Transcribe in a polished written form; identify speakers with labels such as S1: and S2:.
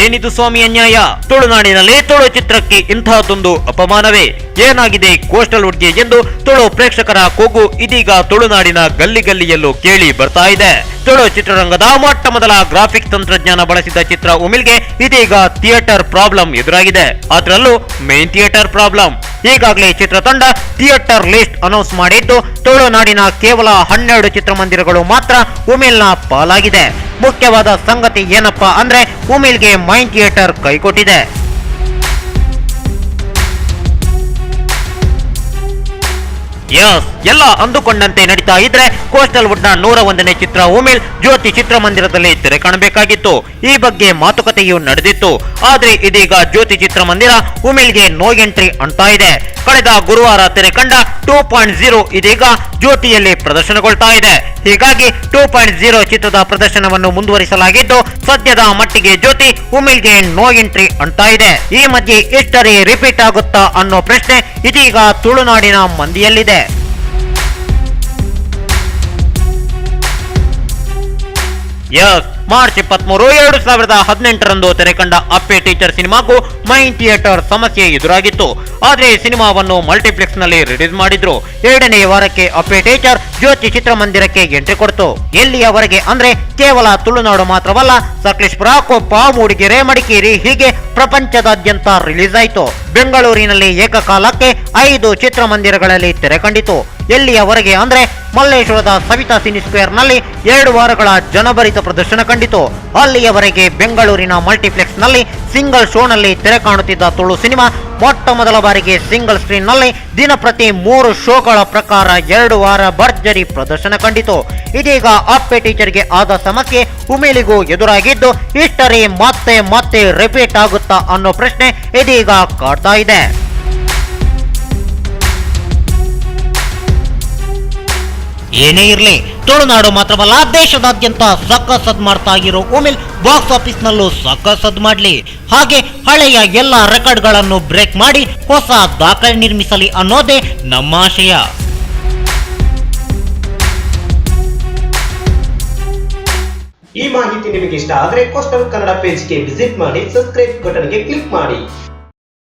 S1: ಏನಿದು ಸ್ವಾಮಿ ಅನ್ಯಾಯ? ತುಳುನಾಡಿನಲ್ಲಿ ತುಳು ಚಿತ್ರಕ್ಕೆ ಇಂತಹದೊಂದು ಅಪಮಾನವೇ? ಏನಾಗಿದೆ ಕೋಸ್ಟಲ್ ವುಡ್ಗೆ ಎಂದು ತುಳು ಪ್ರೇಕ್ಷಕರ ಕೂಗು ಇದೀಗ ತುಳುನಾಡಿನ ಗಲ್ಲಿ ಗಲ್ಲಿಯಲ್ಲೂ ಕೇಳಿ ಬರ್ತಾ ಇದೆ. ತುಳು ಚಿತ್ರರಂಗದ ಮೊಟ್ಟ ಮೊದಲ ಗ್ರಾಫಿಕ್ ತಂತ್ರಜ್ಞಾನ ಬಳಸಿದ ಚಿತ್ರ ಉಮಿಲ್ಗೆ ಇದೀಗ ಥಿಯೇಟರ್ ಪ್ರಾಬ್ಲಮ್ ಎದುರಾಗಿದೆ. ಅದರಲ್ಲೂ ಮೇನ್ ಥಿಯೇಟರ್ ಪ್ರಾಬ್ಲಮ್. ಈಗಾಗಲೇ ಚಿತ್ರತಂಡ ಥಿಯೇಟರ್ ಲಿಸ್ಟ್ ಅನೌನ್ಸ್ ಮಾಡಿದ್ದು ತುಳುನಾಡಿನ ಕೇವಲ 12 ಚಿತ್ರಮಂದಿರಗಳು ಮಾತ್ರ ಉಮಿಲ್ನ ಪಾಲಾಗಿದೆ. ಮುಖ್ಯವಾದ ಸಂಗತಿ ಏನಪ್ಪಾ ಅಂದ್ರೆ ಉಮಿಲ್ಗೆ ಮೈನ್ ಥಿಯೇಟರ್ ಕೈಕೊಟ್ಟಿದೆ. ಎಲ್ಲ ಅಂದುಕೊಂಡಂತೆ ನಡೀತಾ ಇದ್ರೆ ಕೋಸ್ಟಲ್ ವುಡ್ ನ 101ನೇ ಚಿತ್ರ ಉಮಿಲ್ ಜ್ಯೋತಿ ಚಿತ್ರಮಂದಿರದಲ್ಲಿ ತೆರೆ ಕಾಣಬೇಕಾಗಿತ್ತು. ಈ ಬಗ್ಗೆ ಮಾತುಕತೆಯೂ ನಡೆದಿತ್ತು. ಆದ್ರೆ ಇದೀಗ ಜ್ಯೋತಿ ಚಿತ್ರಮಂದಿರ ಉಮಿಲ್ಗೆ ನೋ ಎಂಟ್ರಿ ಅಂತ ಇದೆ. ಕಳೆದ ಗುರುವಾರ ತೆರೆ ಕಂಡ 2.0 ಇದೀಗ ಜ್ಯೋತಿಯಲ್ಲಿ ಪ್ರದರ್ಶನಗೊಳ್ತಾ ಇದೆ. ಹೀಗಾಗಿ 2.0 ಚಿತ್ರದ ಪ್ರದರ್ಶನವನ್ನು ಮುಂದುವರಿಸಲಾಗಿದ್ದು ಸದ್ಯದ ಮಟ್ಟಿಗೆ ಜ್ಯೋತಿ ಉಮಿಲ್ಗೆ ನೋ ಎಂಟ್ರಿ ಅಂತ ಇದೆ. ಈ ಮಧ್ಯೆ ಹಿಸ್ಟರಿ ರಿಪೀಟ್ ಆಗುತ್ತಾ ಅನ್ನೋ ಪ್ರಶ್ನೆ ಇದೀಗ ತುಳುನಾಡಿನ ಮಂದಿಯಲ್ಲಿದೆ. ಮಾರ್ಚ್ 23, 2018ರಂದು ತೆರೆ ಕಂಡ ಅಪ್ಪೆ ಟೀಚರ್ ಸಿನಿಮಾಗೂ ಮೈನ್ ಥಿಯೇಟರ್ ಸಮಸ್ಯೆ ಎದುರಾಗಿತ್ತು. ಆದ್ರೆ ಸಿನಿಮಾವನ್ನು ಮಲ್ಟಿಪ್ಲೆಕ್ಸ್ ನಲ್ಲಿ ರಿಲೀಸ್ ಮಾಡಿದ್ರು. 2ನೇ ವಾರಕ್ಕೆ ಅಪ್ಪೆ ಟೀಚರ್ ಜ್ಯೋತಿ ಚಿತ್ರಮಂದಿರಕ್ಕೆ ಎಂಟ್ರಿ ಕೊಡ್ತು. ಎಲ್ಲಿಯವರೆಗೆ ಅಂದ್ರೆ ಕೇವಲ ತುಳುನಾಡು ಮಾತ್ರವಲ್ಲ, ಸಕಲೇಶಪುರ, ಕೊಪ್ಪ, ಮೂಡಿಗೆರೆ, ಮಡಿಕೇರಿ ಹೀಗೆ ಪ್ರಪಂಚದಾದ್ಯಂತ ರಿಲೀಸ್ ಆಯಿತು. ಬೆಂಗಳೂರಿನಲ್ಲಿ ಏಕಕಾಲಕ್ಕೆ 5 ಚಿತ್ರಮಂದಿರಗಳಲ್ಲಿ ತೆರೆ ಕಂಡಿತು. ಎಲ್ಲಿಯವರೆಗೆ ಅಂದ್ರೆ ಮಲ್ಲೇಶ್ವರದ ಸವಿತಾ ಸಿನಿ ಸ್ಕ್ವೇರ್ ನಲ್ಲಿ 2 ವಾರಗಳ ಜನಭರಿತ ಪ್ರದರ್ಶನ ಕಂಡಿತು. ಅಲ್ಲಿಯವರೆಗೆ ಬೆಂಗಳೂರಿನ ಮಲ್ಟಿಪ್ಲೆಕ್ಸ್ ನಲ್ಲಿ ಸಿಂಗಲ್ ಶೋ ನಲ್ಲಿ ತೆರೆ ಕಾಣುತ್ತಿದ್ದ ತುಳು ಸಿನಿಮಾ ಮೊಟ್ಟ ಮೊದಲ ಬಾರಿಗೆ ಸಿಂಗಲ್ ಸ್ಕ್ರೀನ್ ನಲ್ಲಿ ದಿನಪ್ರತಿ 3 ಶೋಗಳ ಪ್ರಕಾರ 2 ವಾರ ಭರ್ಜರಿ ಪ್ರದರ್ಶನ ಕಂಡಿತು. ಇದೀಗ ಅಪ್ಪೆ ಟೀಚರ್ಗೆ ಆದ ಸಮಸ್ಯೆ ಉಮಿಲಿಗೂ ಎದುರಾಗಿದ್ದು ಹಿಸ್ಟರಿ ಮತ್ತೆ ಮತ್ತೆ ರಿಪೀಟ್ ಆಗುತ್ತಾ ಅನ್ನೋ ಪ್ರಶ್ನೆ ಇದೀಗ ಕಾಡ್ತಾ ಇದೆ. ಏನೇ ಇರಲಿ, ತುಳುನಾಡು ಮಾತ್ರವಲ್ಲ ದೇಶದಾದ್ಯಂತ ಸಖತ್ ಮಾಡ್ತಾ ಇರೋ ಉಮಿಲ್ ಬಾಕ್ಸ್ ಆಫೀಸ್ ನಲ್ಲೂ ಸಖತ್ ಮಾಡ್ಲಿ. ಹಾಗೆ ಹಳೆಯ ಎಲ್ಲ ರೆಕಾರ್ಡ್ ಗಳನ್ನು ಬ್ರೇಕ್ ಮಾಡಿ ಹೊಸ ದಾಖಲೆ ನಿರ್ಮಿಸಲಿ ಅನ್ನೋದೇ ನಮ್ಮ ಆಶಯ.
S2: ಈ ಮಾಹಿತಿ ನಿಮಗೆ ಇಷ್ಟ ಆದರೆ ಕೋಸ್ಟಲ್ ಕನ್ನಡ ಪೇಜ್ಗೆ ವಿಸಿಟ್ ಮಾಡಿ, ಸಬ್ಸ್ಕ್ರೈಬ್ ಬಟನ್ಗೆ ಕ್ಲಿಕ್ ಮಾಡಿ.